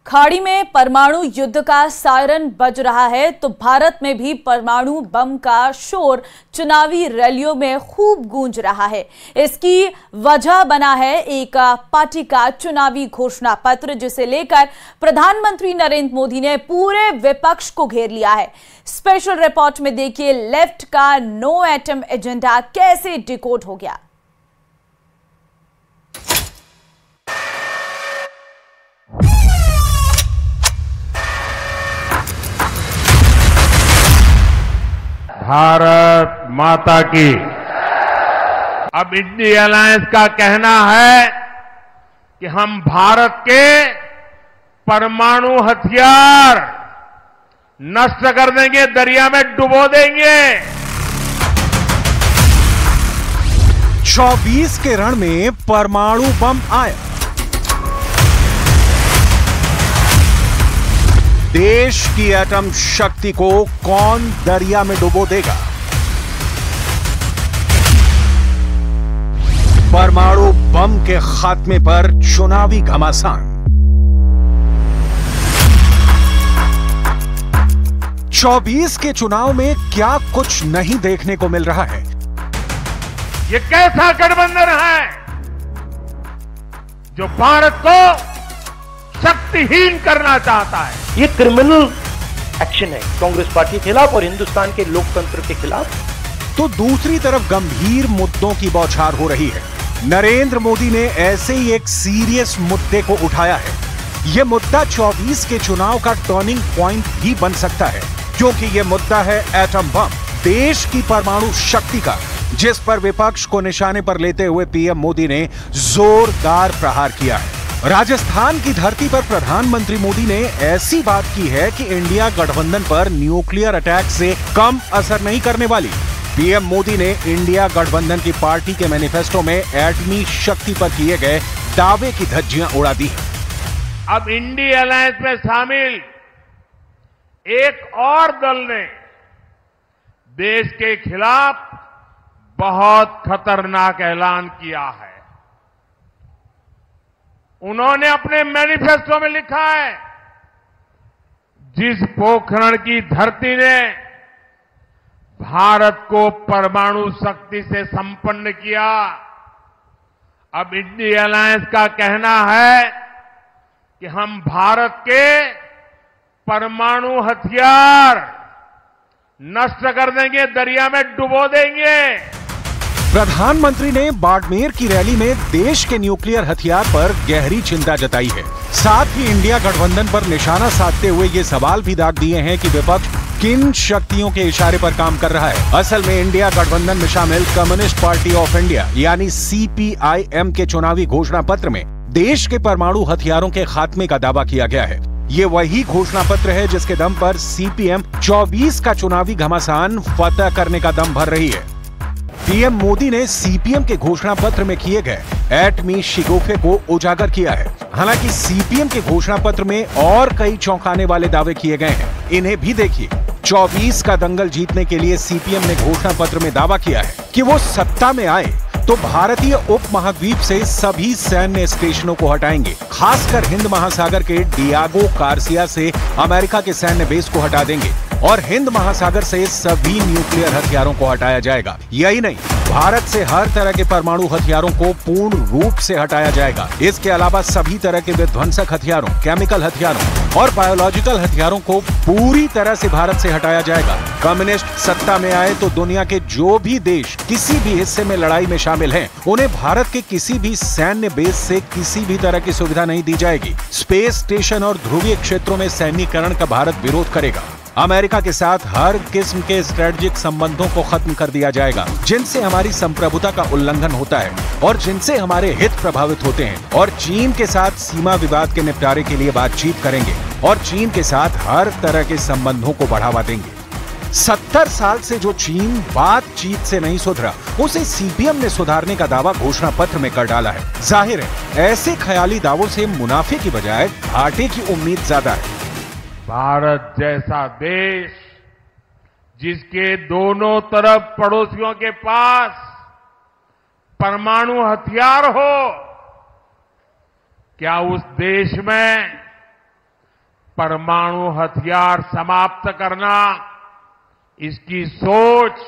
खाड़ी में परमाणु युद्ध का सायरन बज रहा है तो भारत में भी परमाणु बम का शोर चुनावी रैलियों में खूब गूंज रहा है। इसकी वजह बना है एक पार्टी का चुनावी घोषणा पत्र, जिसे लेकर प्रधानमंत्री नरेंद्र मोदी ने पूरे विपक्ष को घेर लिया है। स्पेशल रिपोर्ट में देखिए लेफ्ट का नो एटम एजेंडा कैसे डिकोड हो गया। भारत माता की। अब इंडिया अलायंस का कहना है कि हम भारत के परमाणु हथियार नष्ट कर देंगे, दरिया में डुबो देंगे। 24 के रण में परमाणु बम आया। देश की एटम शक्ति को कौन दरिया में डुबो देगा? परमाणु बम के खात्मे पर चुनावी घमासान। 24 के चुनाव में क्या कुछ नहीं देखने को मिल रहा है? ये कैसा गठबंधन है जो भारत को शक्तिहीन करना चाहता है? ये क्रिमिनल एक्शन है कांग्रेस पार्टी के खिलाफ और हिंदुस्तान के लोकतंत्र के खिलाफ। तो दूसरी तरफ गंभीर मुद्दों की बौछार हो रही है। नरेंद्र मोदी ने ऐसे ही एक सीरियस मुद्दे को उठाया है। यह मुद्दा 24 के चुनाव का टर्निंग पॉइंट भी बन सकता है, क्योंकि यह मुद्दा है एटम बम, देश की परमाणु शक्ति का, जिस पर विपक्ष को निशाने पर लेते हुए पीएम मोदी ने जोरदार प्रहार किया है। राजस्थान की धरती पर प्रधानमंत्री मोदी ने ऐसी बात की है कि इंडिया गठबंधन पर न्यूक्लियर अटैक से कम असर नहीं करने वाली। पीएम मोदी ने इंडिया गठबंधन की पार्टी के मैनिफेस्टो में एटमी शक्ति पर किए गए दावे की धज्जियां उड़ा दी। अब इंडिया अलायंस में शामिल एक और दल ने देश के खिलाफ बहुत खतरनाक ऐलान किया है। उन्होंने अपने मैनिफेस्टो में लिखा है, जिस पोखरण की धरती ने भारत को परमाणु शक्ति से संपन्न किया, अब इंडिया अलायंस का कहना है कि हम भारत के परमाणु हथियार नष्ट कर देंगे, दरिया में डुबो देंगे। प्रधानमंत्री ने बाड़मेर की रैली में देश के न्यूक्लियर हथियार पर गहरी चिंता जताई है। साथ ही इंडिया गठबंधन पर निशाना साधते हुए ये सवाल भी दाग दिए हैं कि विपक्ष किन शक्तियों के इशारे पर काम कर रहा है। असल में इंडिया गठबंधन में शामिल कम्युनिस्ट पार्टी ऑफ इंडिया यानी CPIM के चुनावी घोषणा पत्र में देश के परमाणु हथियारों के खात्मे का दावा किया गया है। ये वही घोषणा पत्र है जिसके दम पर CPM 24 का चुनावी घमासान फतह करने का दम भर रही है। पीएम मोदी ने CPM के घोषणा पत्र में किए गए एटमी शिगोफे को उजागर किया है। हालांकि CPM के घोषणा पत्र में और कई चौंकाने वाले दावे किए गए हैं, इन्हें भी देखिए। 24 का दंगल जीतने के लिए CPM ने घोषणा पत्र में दावा किया है कि वो सत्ता में आए तो भारतीय उप महाद्वीप से सभी सैन्य स्टेशनों को हटाएंगे, खासकर हिंद महासागर के डियागो गार्सिया से अमेरिका के सैन्य बेस को हटा देंगे और हिंद महासागर से सभी न्यूक्लियर हथियारों को हटाया जाएगा। यही नहीं, भारत से हर तरह के परमाणु हथियारों को पूर्ण रूप से हटाया जाएगा। इसके अलावा सभी तरह के विध्वंसक हथियारों, केमिकल हथियारों और बायोलॉजिकल हथियारों को पूरी तरह से भारत से हटाया जाएगा। कम्युनिस्ट सत्ता में आए तो दुनिया के जो भी देश किसी भी हिस्से में लड़ाई में शामिल हैं, उन्हें भारत के किसी भी सैन्य बेस से किसी भी तरह की सुविधा नहीं दी जाएगी। स्पेस स्टेशन और ध्रुवीय क्षेत्रों में सैन्यीकरण का भारत विरोध करेगा। अमेरिका के साथ हर किस्म के स्ट्रेटेजिक संबंधों को खत्म कर दिया जाएगा, जिनसे हमारी संप्रभुता का उल्लंघन होता है और जिनसे हमारे हित प्रभावित होते हैं। और चीन के साथ सीमा विवाद के निपटारे के लिए बातचीत करेंगे और चीन के साथ हर तरह के संबंधों को बढ़ावा देंगे। 70 साल से जो चीन बातचीत से नहीं सुधरा, उसे CPM ने सुधारने का दावा घोषणा पत्र में कर डाला है। जाहिर है, ऐसे ख्याली दावों से मुनाफे की बजाय घाटे की उम्मीद ज्यादा है। भारत जैसा देश जिसके दोनों तरफ पड़ोसियों के पास परमाणु हथियार हो, क्या उस देश में परमाणु हथियार समाप्त करना, इसकी सोच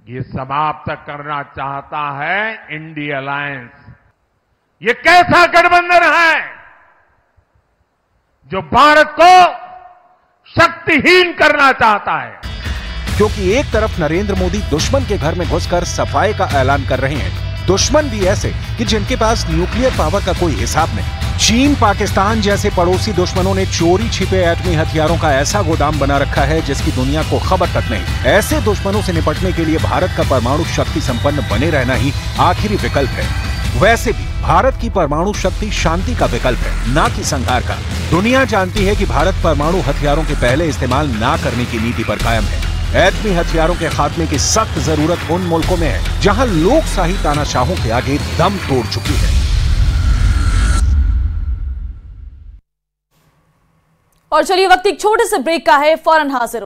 ये समाप्त करना चाहता है इंडिया अलायंस। ये कैसा गठबंधन है जो भारत को शक्तिहीन करना चाहता है? क्योंकि एक तरफ नरेंद्र मोदी दुश्मन के घर में घुसकर सफाई का ऐलान कर रहे हैं, दुश्मन भी ऐसे कि जिनके पास न्यूक्लियर पावर का कोई हिसाब नहीं। चीन, पाकिस्तान जैसे पड़ोसी दुश्मनों ने चोरी छिपे एटमी हथियारों का ऐसा गोदाम बना रखा है जिसकी दुनिया को खबर तक नहीं। ऐसे दुश्मनों से निपटने के लिए भारत का परमाणु शक्ति संपन्न बने रहना ही आखिरी विकल्प है। वैसे भी भारत की परमाणु शक्ति शांति का विकल्प है, ना कि संहार का। दुनिया जानती है कि भारत परमाणु हथियारों के पहले इस्तेमाल ना करने की नीति पर कायम है। एटमी हथियारों के खात्मे की सख्त जरूरत उन मुल्कों में है जहां लोकशाही तानाशाहों के आगे दम तोड़ चुकी है। और चलिए वक्त एक छोटे से ब्रेक का है, फौरन हाजिर